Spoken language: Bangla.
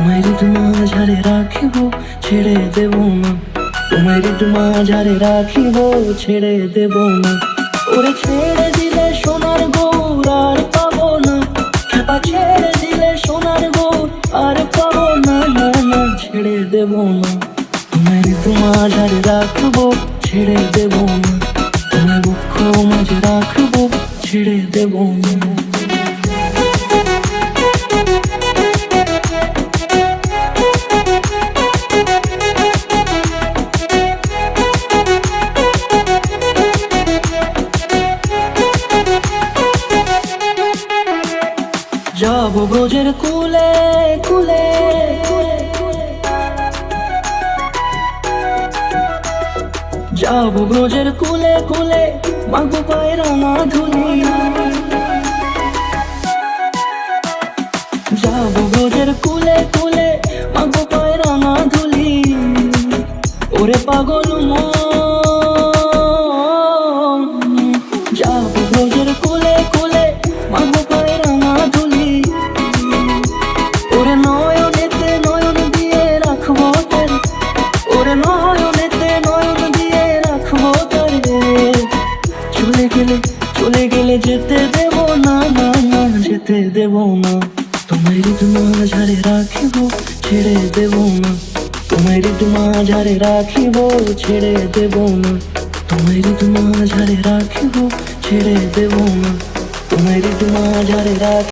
তোমায় মাঝারে রাখিব, ছেড়ে দেব না। তোমায় মাঝারে রাখিব, ছেড়ে দেব না। ওরে ছেড়ে দিলে সোনার গৌর আর পাবো না, খেপা ছেড়ে দিলে সোনার গৌর আর পাবো না, না না ছেড়ে দেব না। তোমায় মাঝারে রাখবো, ছেড়ে দেব না। তোমায় বক্ষ মাঝে রাখবো, ছেড়ে দেব না। যাবো ব্রজের কুলে কুলে, যাবো ব্রজের কুলে কুলে, মাগো পায়ে রাঙা ধুলি। যাবো ব্রজের কুলে কুলে, মাগো পায়ে রাঙা ধুলি। ওরে পাগল মন, যাবো ব্রজের কুলে কুলে, মাগো পায়ে রাঙা ধুলি। ওরে নয়নেতে নয়ন দিয়ে রাখবো তারে, ওরে নয়নেতে নয়ন দিয়ে রাখবো তারে। চলে গেলে চলে গেলে যেতে দেব না, না না যেতে দেব না। তোমায় মাঝারে রাখিব, ছেড়ে দেব না। তোমায় মাঝারে রাখিব, ছেড়ে দেব না। তোমায় মাঝারে রাখিব, ছেড়ে দেব না। তোমায় মাঝারে রাখিব।